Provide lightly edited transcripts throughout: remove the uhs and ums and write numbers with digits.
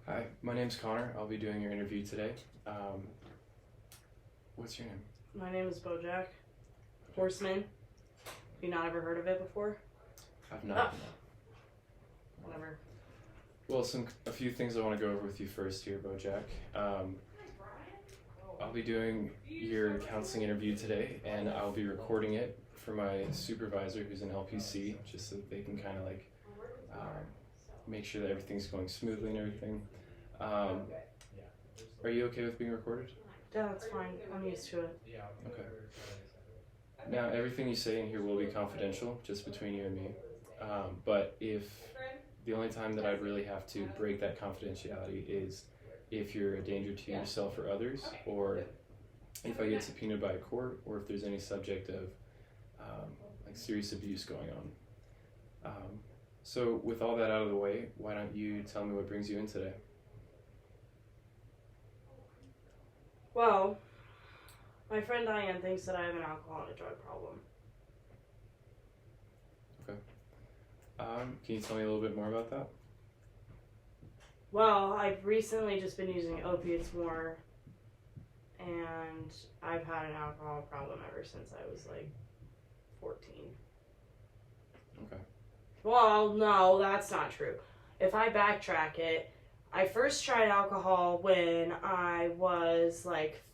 Hi, my name's Connor. I'll be doing your interview today. What's your name? My name is Bojack. Horseman. Have you not ever heard of it before? I've not. Whatever. Well, a few things I want to go over with you first here, Bojack. I'll be doing your counseling interview today, and I'll be recording it for my supervisor, who's an LPC, just so that they can kind of make sure that everything's going smoothly and everything. Are you okay with being recorded? Yeah, that's fine. I'm used to it. Okay. Now, everything you say in here will be confidential, just between you and me. But the only time that I'd really have to break that confidentiality is if you're a danger to yourself or others, or if I get subpoenaed by a court, or if there's any subject of serious abuse going on. So with all that out of the way, why don't you tell me what brings you in today? Well, my friend Diane thinks that I have an alcohol and a drug problem. Okay. Can you tell me a little bit more about that? Well, I've recently just been using opiates more, and I've had an alcohol problem ever since I was 14. Okay. Well, no, that's not true. If I backtrack it, I first tried alcohol when I was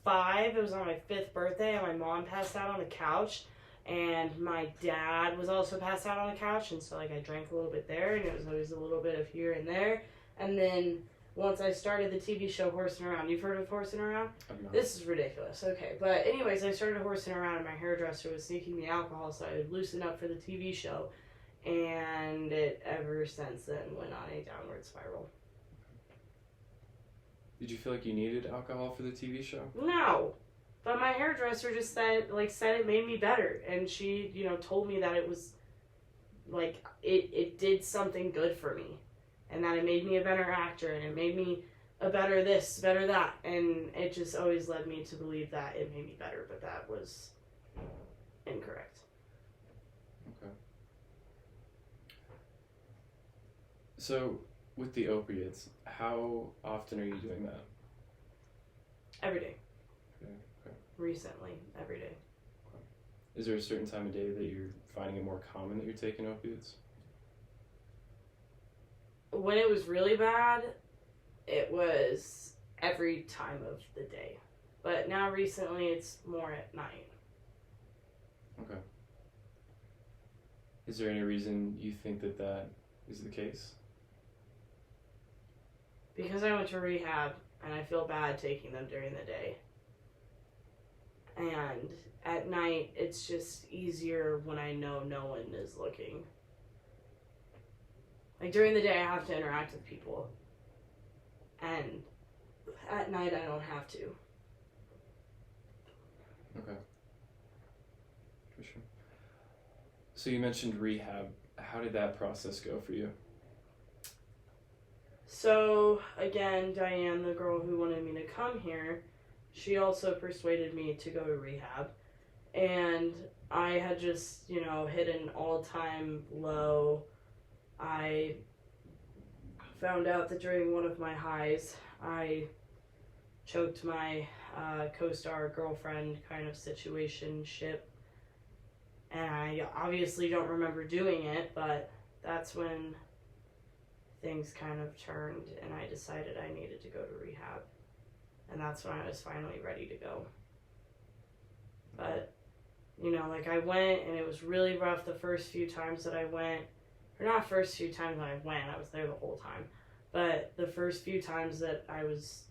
5. It was on my 5th birthday, and my mom passed out on the couch, and my dad was also passed out on the couch, and so I drank a little bit there, and it was always a little bit of here and there. And then once I started the TV show Horsing Around, you've heard of Horsing Around? I'm not. This is ridiculous. Okay, but anyways, I started horsing around, and my hairdresser was sneaking me alcohol so I would loosen up for the TV show, and it ever since then went on a downward spiral. Did you feel like you needed alcohol for the TV show? No, but my hairdresser just said it made me better, and she told me that it was it did something good for me, and that it made me a better actor, and it made me a better this, better that, and it just always led me to believe that it made me better, but that was incorrect. Okay. So, with the opiates, how often are you doing that? Every day. Okay. Recently, every day. Is there a certain time of day that you're finding it more common that you're taking opiates? When it was really bad, it was every time of the day. But now recently it's more at night. Okay. Is there any reason you think that is the case? Because I went to rehab and I feel bad taking them during the day. And at night it's just easier when I know no one is looking. During the day I have to interact with people. And at night I don't have to. Okay. For sure. So you mentioned rehab. How did that process go for you? So, again, Diane, the girl who wanted me to come here, she also persuaded me to go to rehab. And I had just, hit an all-time low. I found out that during one of my highs, I choked my co-star girlfriend kind of situationship. And I obviously don't remember doing it, but that's when things kind of turned, and I decided I needed to go to rehab. And that's when I was finally ready to go. But, I went, and it was really rough the first few times that I went. Or not first few times that I went, I was there the whole time. But the first few times that I was,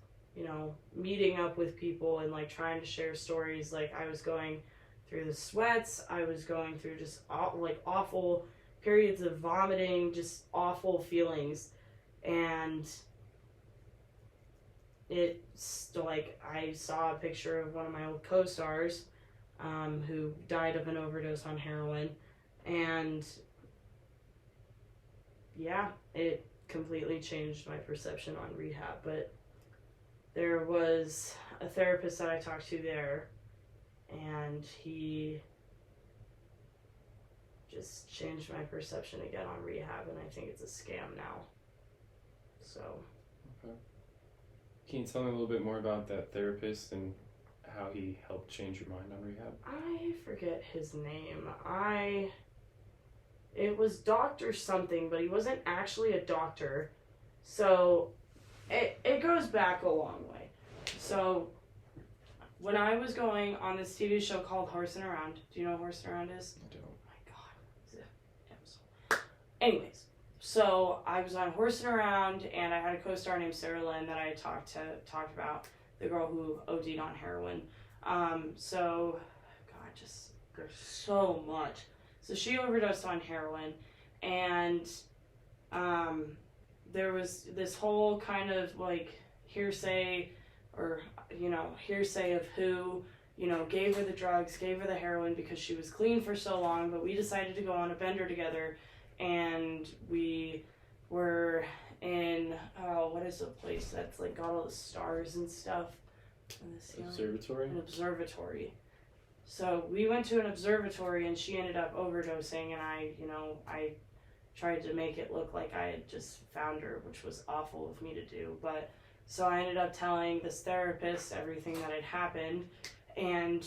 meeting up with people and, trying to share stories, I was going through the sweats, I was going through just, awful periods of vomiting, just awful feelings, and it's I saw a picture of one of my old co-stars who died of an overdose on heroin, and yeah, it completely changed my perception on rehab. But there was a therapist that I talked to there, and he just changed my perception again on rehab, and I think it's a scam now. So. Okay. Can you tell me a little bit more about that therapist and how he helped change your mind on rehab? I forget his name. It was Dr. something, but he wasn't actually a doctor. So it goes back a long way. So when I was going on this TV show called Horsing Around, do you know what Horsing Around is? I don't. Oh my god. Anyways, so I was on Horsing Around, and I had a co-star named Sarah Lynn that I talked about, the girl who OD'd on heroin. So, God, just there's so much. So she overdosed on heroin, and there was this whole kind of like hearsay, or hearsay of who gave her the drugs, gave her the heroin because she was clean for so long. But we decided to go on a bender together, and we were in what is the place that's like got all the stars and stuff in the ceiling? Observatory? An observatory. So we went to an observatory, and she ended up overdosing, and I tried to make it look like I had just found her, which was awful of me to do. But so I ended up telling this therapist everything that had happened, and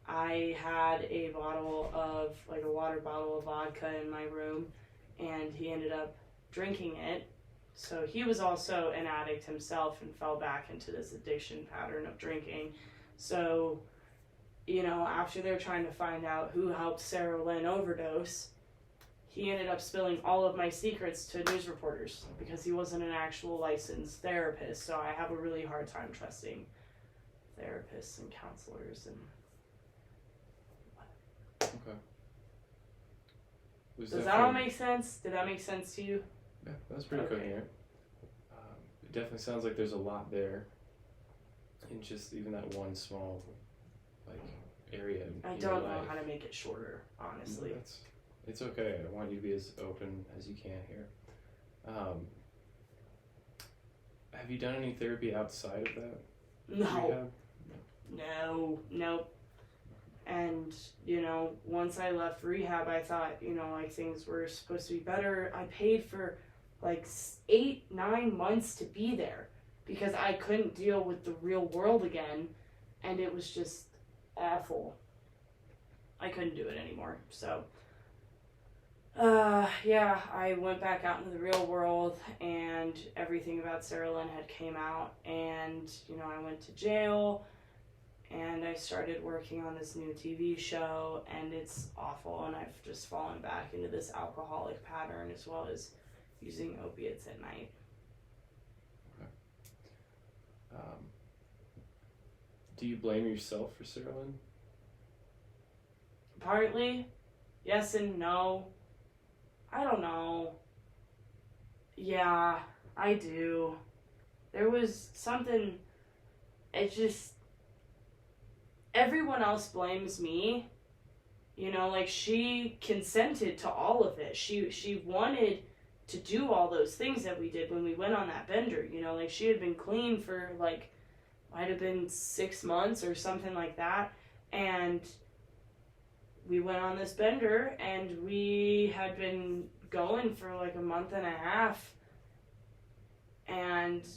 I had a water bottle of vodka in my room, and he ended up drinking it. So he was also an addict himself and fell back into this addiction pattern of drinking. So, after they're trying to find out who helped Sarah Lynn overdose, he ended up spilling all of my secrets to news reporters because he wasn't an actual licensed therapist. So I have a really hard time trusting therapists and counselors. And Okay. does that all make sense? Did that make sense to you? Yeah, that's pretty Okay. coherent. It definitely sounds like there's a lot there in just even that one small area in I your don't know life. how to make it shorter, honestly. It's okay. I want you to be as open as you can here. Have you done any therapy outside of that? No. Rehab? No, nope. And, once I left rehab, I thought, things were supposed to be better. I paid for 8-9 months to be there because I couldn't deal with the real world again, and it was just awful. I couldn't do it anymore. So, I went back out into the real world, and everything about Sarah Lynn had came out, and, I went to jail, and I started working on this new TV show, and it's awful, and I've just fallen back into this alcoholic pattern as well as using opiates at night. Do you blame yourself for Sarah Lynn? Partly, yes and no. I don't know. Yeah, I do. There was something, everyone else blames me. She consented to all of it. She wanted to do all those things that we did when we went on that bender. She had been clean for might have been 6 months or something like that, and we went on this bender, and we had been going for a month and a half, and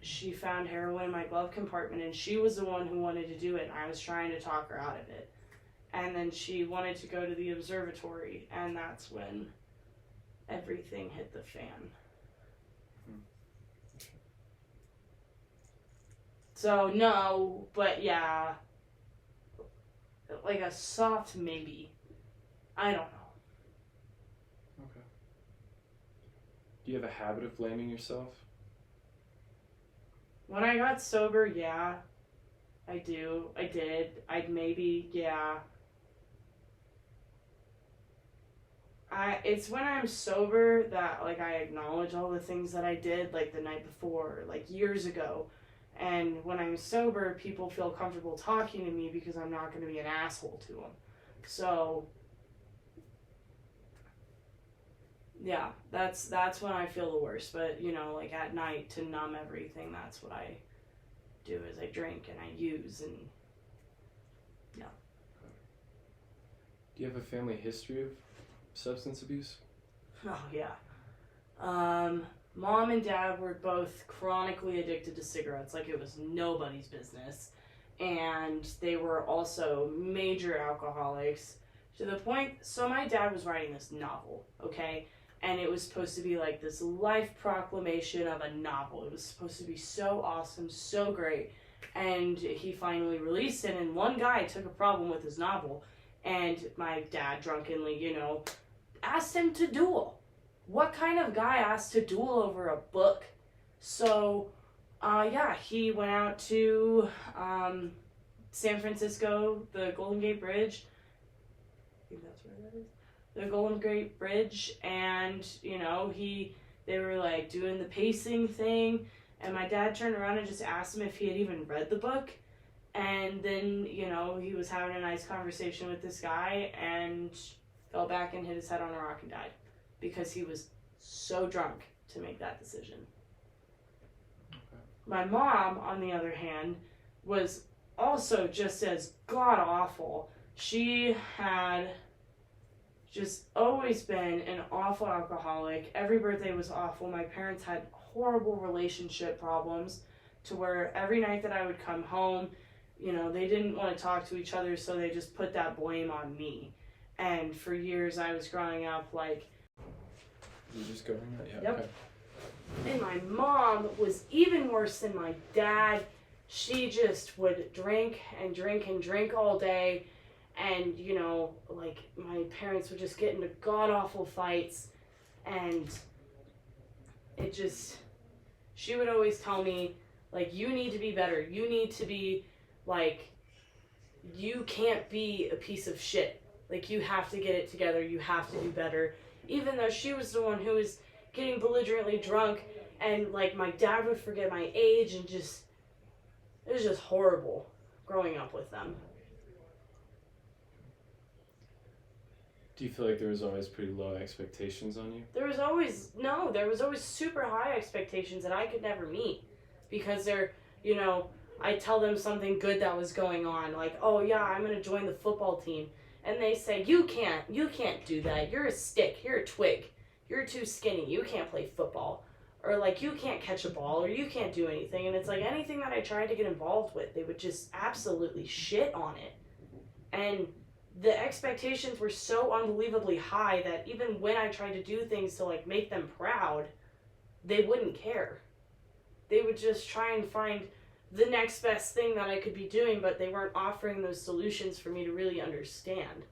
she found heroin in my glove compartment, and she was the one who wanted to do it, and I was trying to talk her out of it. And then she wanted to go to the observatory, and that's when everything hit the fan. So, no, but yeah. A soft maybe. I don't know. Okay. Do you have a habit of blaming yourself? When I got sober, yeah. I do. I did. Yeah. It's when I'm sober that, I acknowledge all the things that I did, the night before, years ago. And when I'm sober, people feel comfortable talking to me because I'm not going to be an asshole to them. So, yeah, that's when I feel the worst. But, at night, to numb everything, that's what I do, is I drink and I use, and, yeah. Do you have a family history of substance abuse? Oh, yeah. Mom and dad were both chronically addicted to cigarettes, like it was nobody's business. And they were also major alcoholics to the point. So, my dad was writing this novel, okay? And it was supposed to be like this life proclamation of a novel. It was supposed to be so awesome, so great. And he finally released it, and one guy took a problem with his novel. And my dad drunkenly, asked him to duel. What kind of guy asked to duel over a book? So, he went out to San Francisco, the Golden Gate Bridge. I think that's where that is. The Golden Gate Bridge, and, they were, like, doing the pacing thing, and my dad turned around and just asked him if he had even read the book, and then, he was having a nice conversation with this guy, and fell back and hit his head on a rock and died, because he was so drunk to make that decision. My mom, on the other hand, was also just as god-awful. She had just always been an awful alcoholic. Every birthday was awful. My parents had horrible relationship problems to where every night that I would come home, they didn't want to talk to each other, so they just put that blame on me. And for years I was growing up like... You just going that? Yeah. Yep. Okay. And my mom was even worse than my dad. She just would drink and drink and drink all day. And, my parents would just get into god-awful fights. And it just... She would always tell me, like, you need to be better. You need to be, like... You can't be a piece of shit. Like, you have to get it together. You have to do better. Even though she was the one who was getting belligerently drunk, and like my dad would forget my age, and just it was just horrible growing up with them. Do you feel like there was always pretty low expectations on you? There was always super high expectations that I could never meet, because they're, I tell them something good that was going on, like, oh yeah, I'm gonna join the football team, and they say, you can't do that, you're a stick, you're a twig, you're too skinny, you can't play football, or like, you can't catch a ball, or you can't do anything. And it's like, anything that I tried to get involved with, they would just absolutely shit on it. And the expectations were so unbelievably high that even when I tried to do things to like make them proud, they wouldn't care. They would just try and find the next best thing that I could be doing, but they weren't offering those solutions for me to really understand.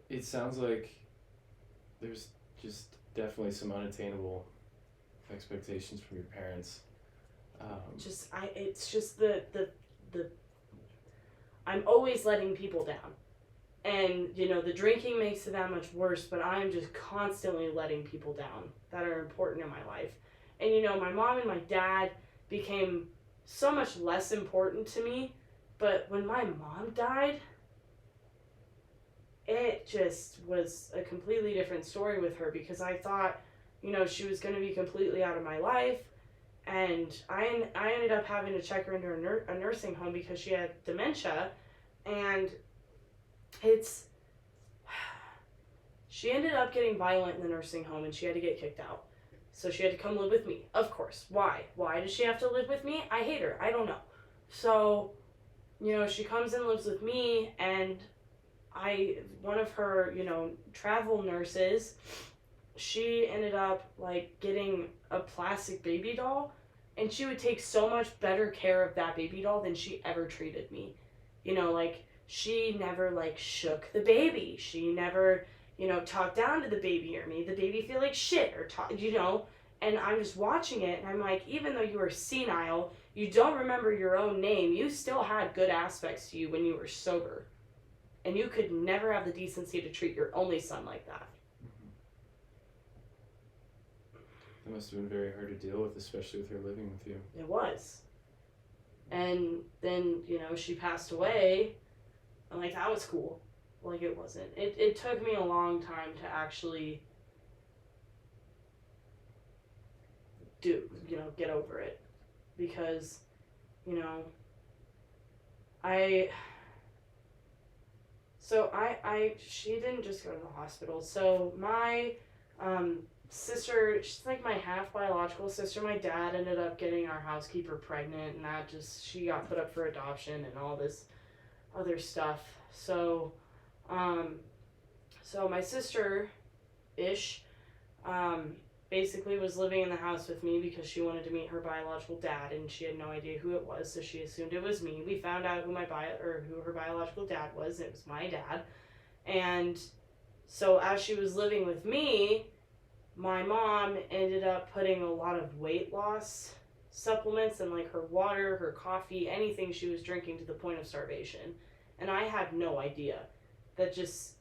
It sounds like there's just definitely some unattainable expectations from your parents. It's just the I'm always letting people down. And, the drinking makes it that much worse, but I'm just constantly letting people down that are important in my life. And, my mom and my dad became so much less important to me, but when my mom died, it just was a completely different story with her, because I thought, she was going to be completely out of my life. And I ended up having to check her into a nursing home because she had dementia. And she ended up getting violent in the nursing home, and she had to get kicked out. So she had to come live with me, of course. Why? Why does she have to live with me? I hate her. I don't know. So, she comes and lives with me, and one of her, travel nurses, she ended up, like, getting a plastic baby doll, and she would take so much better care of that baby doll than she ever treated me. She never, like, shook the baby. She never, talked down to the baby or made the baby feel like shit or and I'm just watching it, and I'm like, even though you were senile, you don't remember your own name, you still had good aspects to you when you were sober. And you could never have the decency to treat your only son like that. That must have been very hard to deal with, especially with her living with you. It was. And then, she passed away, and, like, that was cool. Like, it wasn't. It took me a long time to actually get over it. Because, So she didn't just go to the hospital. So my sister, she's like my half biological sister. My dad ended up getting our housekeeper pregnant, and she got put up for adoption and all this other stuff. So, so my sister, ish, basically was living in the house with me because she wanted to meet her biological dad, and she had no idea who it was, so she assumed it was me. We found out who her biological dad was. It was my dad, and so as she was living with me, my mom ended up putting a lot of weight loss supplements in like her water, her coffee, anything she was drinking to the point of starvation, and I had no idea. That just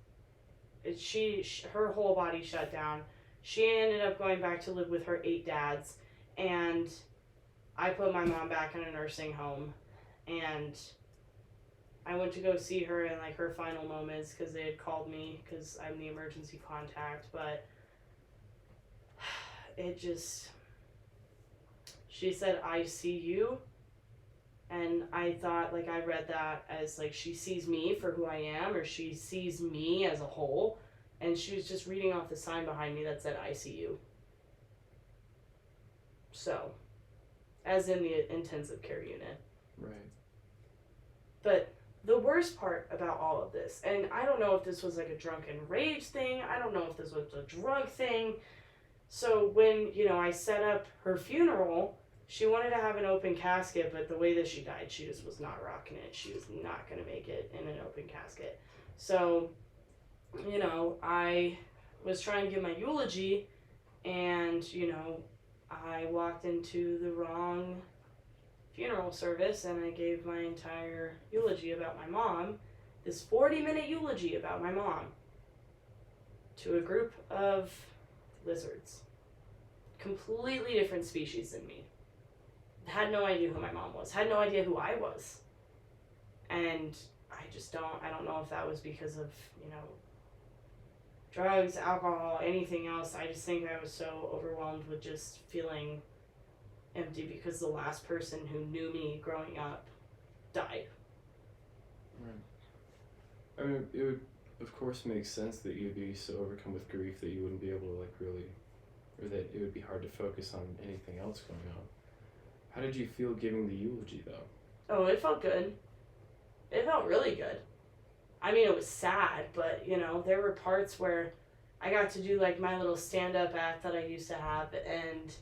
her whole body shut down. She ended up going back to live with her 8 dads, and I put my mom back in a nursing home, and I went to go see her in like her final moments because they had called me because I'm the emergency contact, but she said ICU, and I thought, like, I read that as like she sees me for who I am, or she sees me as a whole. And she was just reading off the sign behind me that said ICU. So, as in the intensive care unit. Right. But the worst part about all of this, and I don't know if this was like a drunken rage thing, I don't know if this was a drug thing. So when, I set up her funeral, she wanted to have an open casket, but the way that she died, she just was not rocking it. She was not going to make it in an open casket. So, I was trying to give my eulogy, and, I walked into the wrong funeral service, and I gave my entire eulogy about my mom, this 40-minute eulogy about my mom, to a group of lizards. Completely different species than me. Had no idea who my mom was. Had no idea who I was. And I don't know if that was because of, drugs, alcohol, anything else. I just think I was so overwhelmed with just feeling empty because the last person who knew me growing up died. Right. I mean, it would, of course, make sense that you'd be so overcome with grief that you wouldn't be able to, like, really, or that it would be hard to focus on anything else going on. How did you feel giving the eulogy, though? Oh, it felt good. It felt really good. I mean, it was sad, but, there were parts where I got to do, like, my little stand-up act that I used to have, and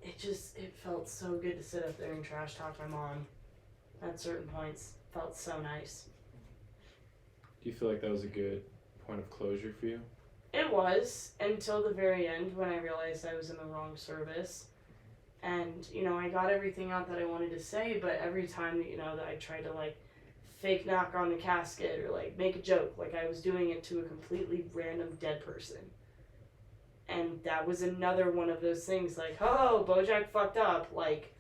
it felt so good to sit up there and trash talk my mom at certain points. Felt so nice. Do you feel like that was a good point of closure for you? It was, until the very end when I realized I was in the wrong service. And, I got everything out that I wanted to say, but every time, that I tried to, like, fake knock on the casket or, like, make a joke, like, I was doing it to a completely random dead person. And that was another one of those things, like, oh, Bojack fucked up, like,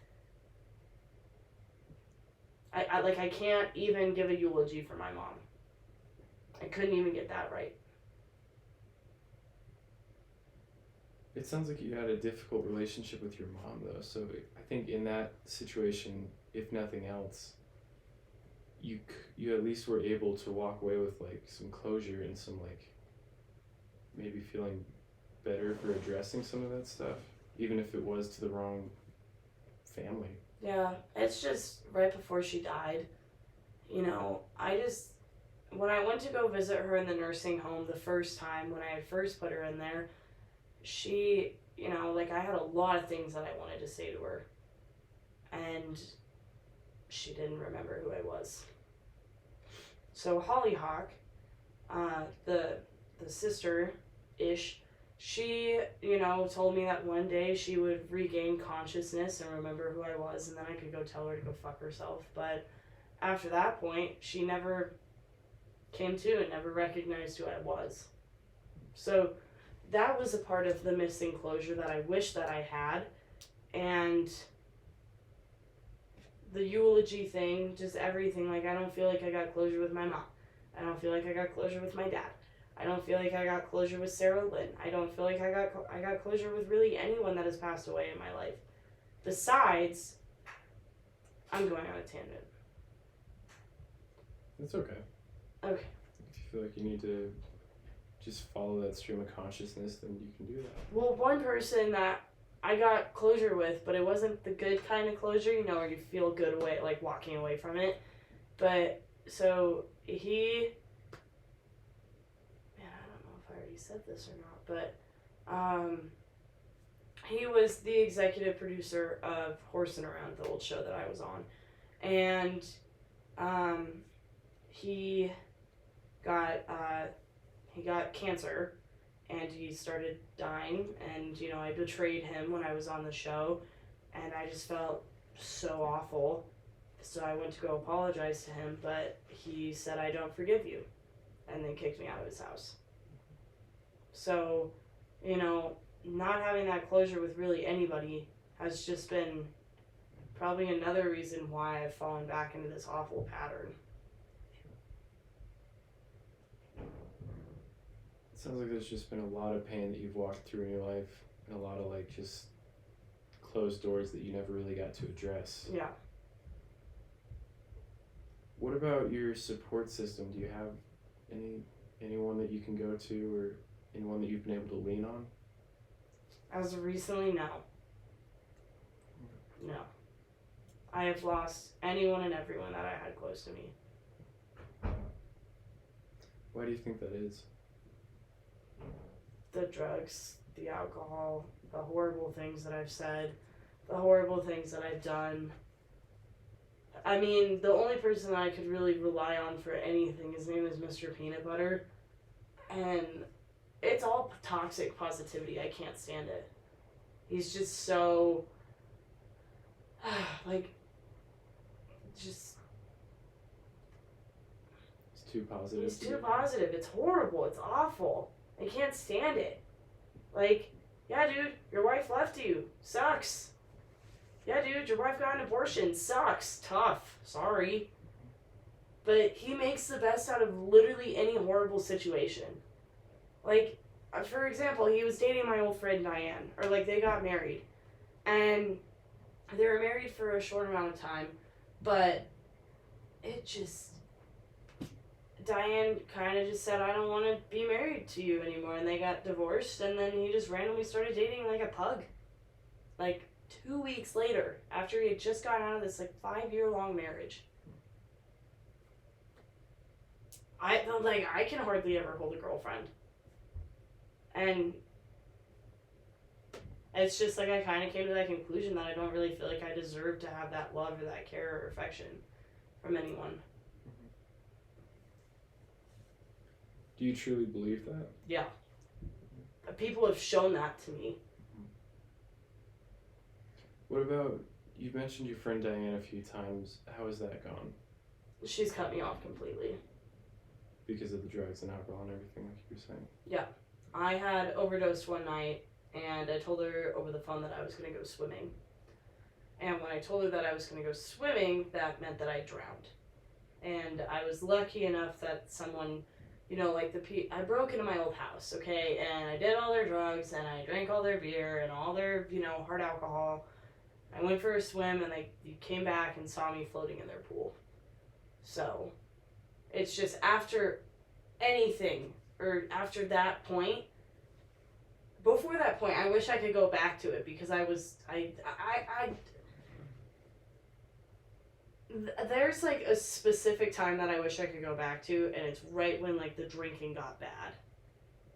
I can't even give a eulogy for my mom. I couldn't even get that right. It sounds like you had a difficult relationship with your mom, though, so I think in that situation, if nothing else, you at least were able to walk away with, like, some closure and some, like, maybe feeling better for addressing some of that stuff, even if it was to the wrong family. Yeah, it's just right before she died, when I went to go visit her in the nursing home the first time, when I first put her in there, she, I had a lot of things that I wanted to say to her, and she didn't remember who I was. So Hollyhock, the sister-ish, she, told me that one day she would regain consciousness and remember who I was, and then I could go tell her to go fuck herself. But after that point, she never came to and never recognized who I was. So that was a part of the missing closure that I wish that I had. And the eulogy thing, just everything, like, I don't feel like I got closure with my mom. I don't feel like I got closure with my dad. I don't feel like I got closure with Sarah Lynn. I don't feel like I got closure with really anyone that has passed away in my life. Besides, I'm going on a tangent. It's okay. Okay. If you feel like you need to just follow that stream of consciousness, then you can do that. Well, one person that I got closure with, but it wasn't the good kind of closure, you know, where you feel good away, like walking away from it. But so he, man, I don't know if I already said this or not, but he was the executive producer of Horse and Around, the old show that I was on, and he got cancer, and he started dying, and you know, I betrayed him when I was on the show, and I just felt so awful. So I went to go apologize to him, but he said, "I don't forgive you," and then kicked me out of his house. So, you know, not having that closure with really anybody has just been probably another reason why I've fallen back into this awful pattern. It sounds like there's just been a lot of pain that you've walked through in your life, and a lot of like just closed doors that you never really got to address. Yeah. What about your support system? Do you have anyone that you can go to, or anyone that you've been able to lean on? As of recently, no. No. I have lost anyone and everyone that I had close to me. Why do you think that is? The drugs, the alcohol, the horrible things that I've said, the horrible things that I've done. I mean, the only person that I could really rely on for anything, his name is Mr. Peanut Butter, and it's all toxic positivity. I can't stand it. He's just so, like, just... It's too positive. He's too positive. It's horrible. It's awful. I can't stand it. Like, yeah, dude, your wife left you. Sucks. Yeah, dude, your wife got an abortion. Sucks. Tough. Sorry. But he makes the best out of literally any horrible situation. Like, for example, he was dating my old friend Diane. Or, like, they got married. And they were married for a short amount of time. But it just... Diane kind of just said, "I don't want to be married to you anymore," and they got divorced, and then he just randomly started dating like a pug. Like 2 weeks later, after he had just gotten out of this like 5-year-long marriage. I can hardly ever hold a girlfriend. And it's just like I kind of came to that conclusion that I don't really feel like I deserve to have that love or that care or affection from anyone. Do you truly believe that? Yeah. People have shown that to me. What about, you mentioned your friend Diane a few times. How has that gone? She's cut me off completely. Because of the drugs and alcohol and everything, like you were saying? Yeah. I had overdosed one night, and I told her over the phone that I was going to go swimming. And when I told her that I was going to go swimming, that meant that I drowned. And I was lucky enough that someone... You know, like I broke into my old house, okay, and I did all their drugs, and I drank all their beer and all their, you know, hard alcohol. I went for a swim, and they came back and saw me floating in their pool. So, it's just after anything, or after that point, before that point, I wish I could go back to it, because there's like a specific time that I wish I could go back to, and it's right when like the drinking got bad,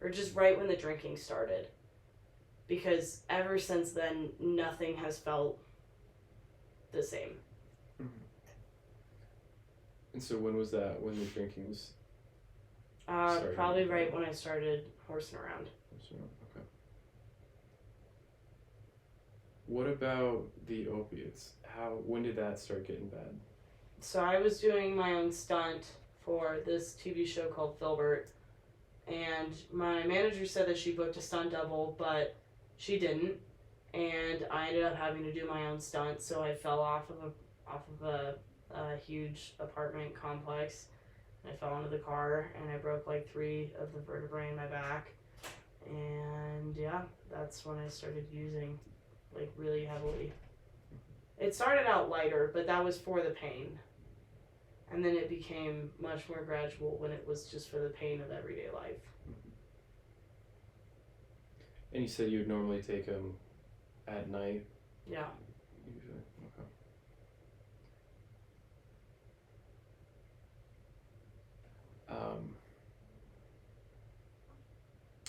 or just right when the drinking started, because ever since then nothing has felt the same. Mm-hmm. And so when was that, when the drinking was probably right when I started horsing around. Okay. What about the opiates? When did that start getting bad? So I was doing my own stunt for this TV show called Filbert, and my manager said that she booked a stunt double, but she didn't, and I ended up having to do my own stunt. So I fell off of a huge apartment complex. I fell into the car, and I broke like 3 of the vertebrae in my back, and yeah, that's when I started using, like, really heavily. It started out lighter, but that was for the pain. And then it became much more gradual when it was just for the pain of everyday life. And you said you would normally take them at night? Yeah. Usually? Okay.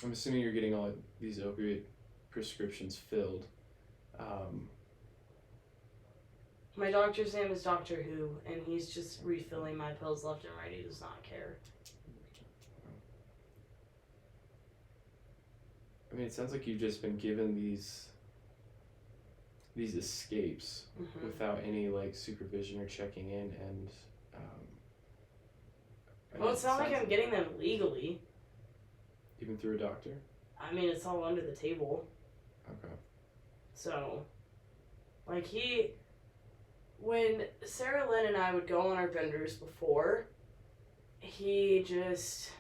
I'm assuming you're getting all these opioid prescriptions filled. My doctor's name is Doctor Who, and he's just refilling my pills left and right. He does not care. I mean, it sounds like you've just been given these escapes without any like supervision or checking in, and well, it's not like I'm getting them legally. Even through a doctor? I mean, it's all under the table. Okay. So, like when Sarah Lynn and I would go on our benders before, he just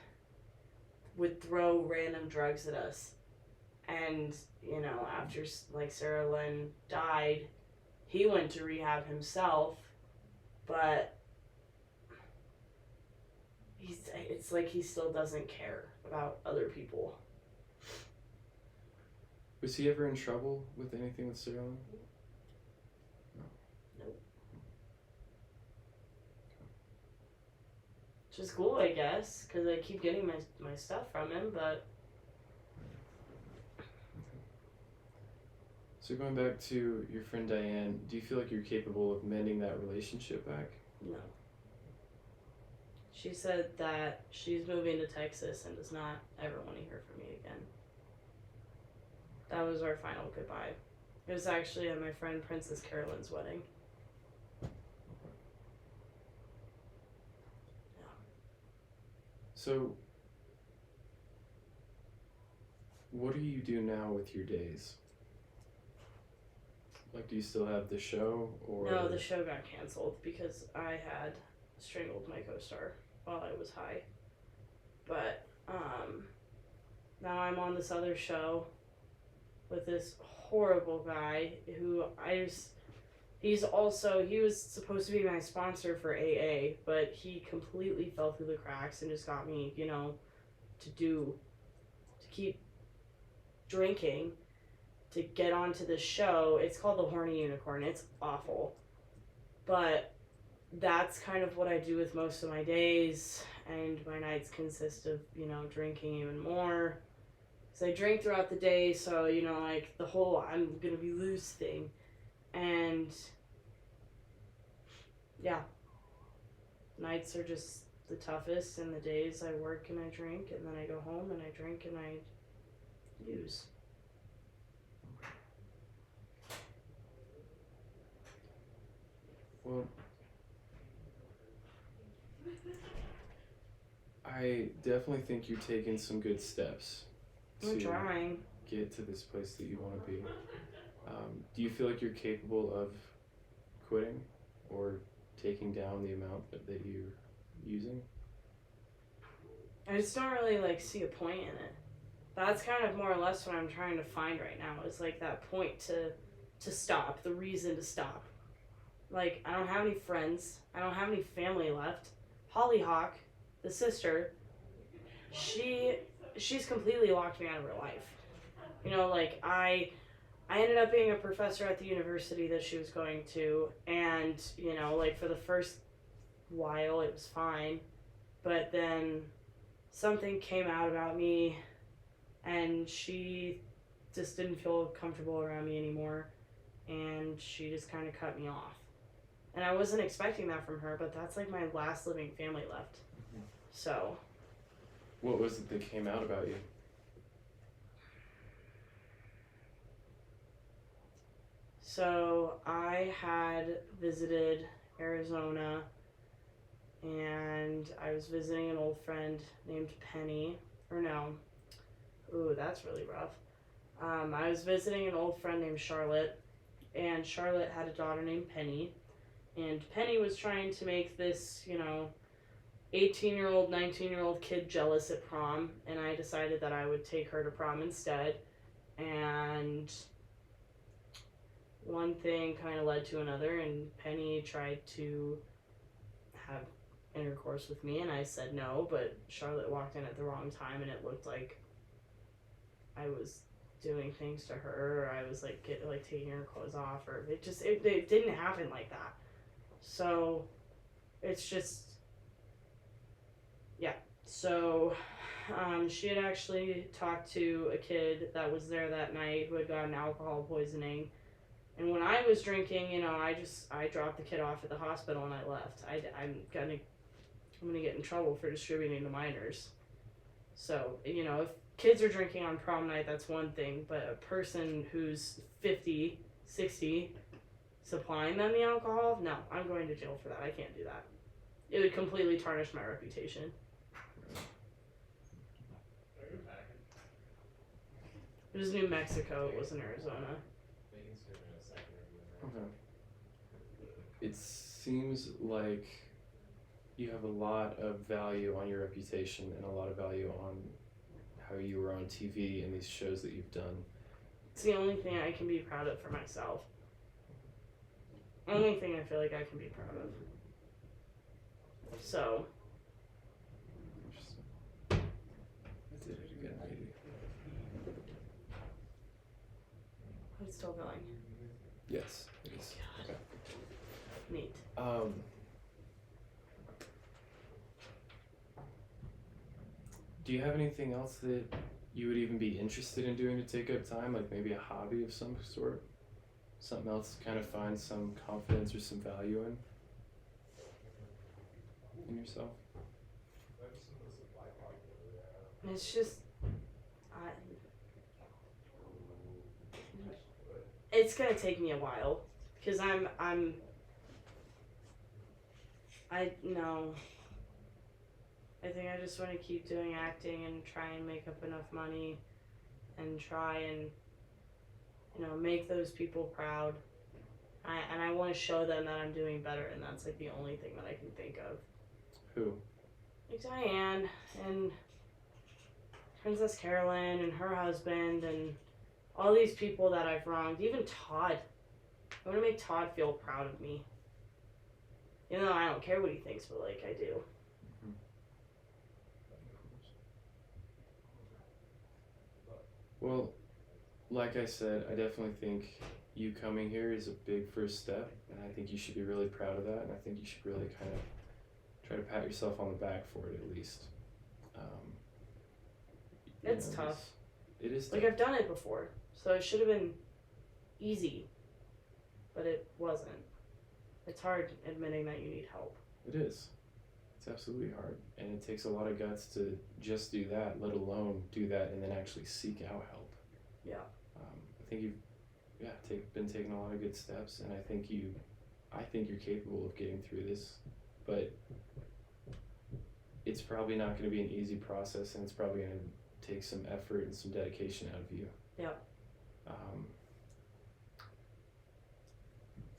would throw random drugs at us. And, you know, after, like, Sarah Lynn died, he went to rehab himself, but it's like he still doesn't care about other people. Was he ever in trouble with anything with Sarah Lynn? No. Nope. Which is cool, I guess, because I keep getting my stuff from him, but... So going back to your friend Diane, do you feel like you're capable of mending that relationship back? No. She said that she's moving to Texas and does not ever want to hear from me again. That was our final goodbye. It was actually at my friend Princess Carolyn's wedding. Yeah. So, what do you do now with your days? Like, do you still have the show, or...? No, the show got canceled because I had strangled my co-star while I was high. But, now I'm on this other show with this horrible guy who he was supposed to be my sponsor for AA, but he completely fell through the cracks and just got me, you know, to keep drinking to get onto this show. It's called The Horny Unicorn. It's awful. But that's kind of what I do with most of my days, and my nights consist of, you know, drinking even more. Because I drink throughout the day, so, you know, like, the whole I'm gonna be loose thing. And, yeah. Nights are just the toughest, and the days I work and I drink, and then I go home and I drink and I use. Well, I definitely think you're taking some good steps I'm to trying. get to this place that you want to be. Do you feel like you're capable of quitting or taking down the amount that you're using? I just don't really, like, see a point in it. That's kind of more or less what I'm trying to find right now, is, like, that point to stop, the reason to stop. Like, I don't have any friends. I don't have any family left. Hollyhock, the sister, she's completely locked me out of her life. You know, like, I ended up being a professor at the university that she was going to, and, you know, like, for the first while it was fine, but then something came out about me, and she just didn't feel comfortable around me anymore, and she just kind of cut me off. And I wasn't expecting that from her, but that's like my last living family left. So. What was it that came out about you? So I had visited Arizona, and I was visiting an old friend named Penny. Or no. Ooh, that's really rough. I was visiting an old friend named Charlotte, and Charlotte had a daughter named Penny. And Penny was trying to make this, you know, 18-year-old, 19-year-old kid jealous at prom, and I decided that I would take her to prom instead. And one thing kind of led to another, and Penny tried to have intercourse with me, and I said no, but Charlotte walked in at the wrong time, and it looked like I was doing things to her, or I was like taking her clothes off, or it didn't happen like that. So it's just, yeah. So she had actually talked to a kid that was there that night who had gotten alcohol poisoning. And when I was drinking, you know, I dropped the kid off at the hospital and I left. I'm gonna get in trouble for distributing to minors. So, you know, if kids are drinking on prom night, that's one thing, but a person who's 50, 60, supplying them the alcohol, no, I'm going to jail for that. I can't do that. It would completely tarnish my reputation. It was New Mexico, it wasn't Arizona. Okay. It seems like you have a lot of value on your reputation and a lot of value on how you were on TV and these shows that you've done. It's the only thing I can be proud of for myself. Only thing I feel like I can be proud of. So. I did it again, maybe. It's still going. Yes, it is. Okay. Neat. Do you have anything else that you would even be interested in doing to take up time, like maybe a hobby of some sort? Something else to kind of find some confidence or some value in yourself? It's just, it's gonna take me a while, because I think I just want to keep doing acting and try and make up enough money and try and, you know, make those people proud. And I want to show them that I'm doing better, and that's like the only thing that I can think of. Who? Like Diane and Princess Carolyn and her husband and all these people that I've wronged. Even Todd. I want to make Todd feel proud of me. Even though I don't care what he thinks, but like I do. Well, like I said, I definitely think you coming here is a big first step, and I think you should be really proud of that, and I think you should really kind of try to pat yourself on the back for it at least. It's tough. It is tough. Like I've done it before, so it should have been easy, but it wasn't. It's hard admitting that you need help. It is. It's absolutely hard, and it takes a lot of guts to just do that, let alone do that and then actually seek out help. Yeah. I think you've been taking a lot of good steps, and I think you're capable of getting through this, but it's probably not going to be an easy process, and it's probably going to take some effort and some dedication out of you. Yeah.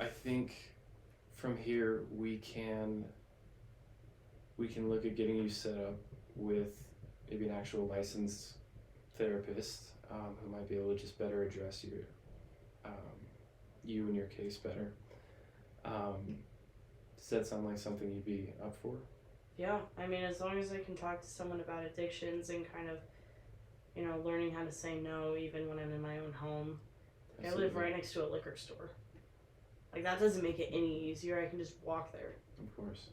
I think from here we can look at getting you set up with maybe an actual licensed therapist who might be able to just better address you and your case better. Does that sound like something you'd be up for? Yeah, I mean, as long as I can talk to someone about addictions and kind of, you know, learning how to say no even when I'm in my own home. Like, I live right next to a liquor store. Like, that doesn't make it any easier. I can just walk there. Of course.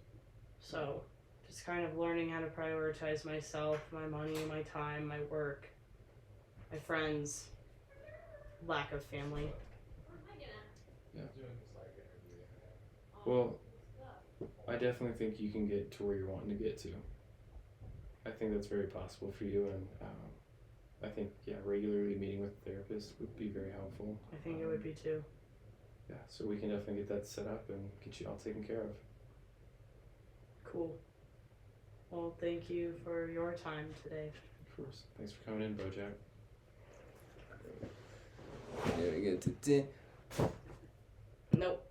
So, just kind of learning how to prioritize myself, my money, my time, my work, my friends, lack of family. Yeah. Well, I definitely think you can get to where you're wanting to get to. I think that's very possible for you, and I think, regularly meeting with a therapist would be very helpful. I think it would be too. Yeah, so we can definitely get that set up and get you all taken care of. Cool. Well, thank you for your time today. Of course. Thanks for coming in, Bojack. There we go. Nope.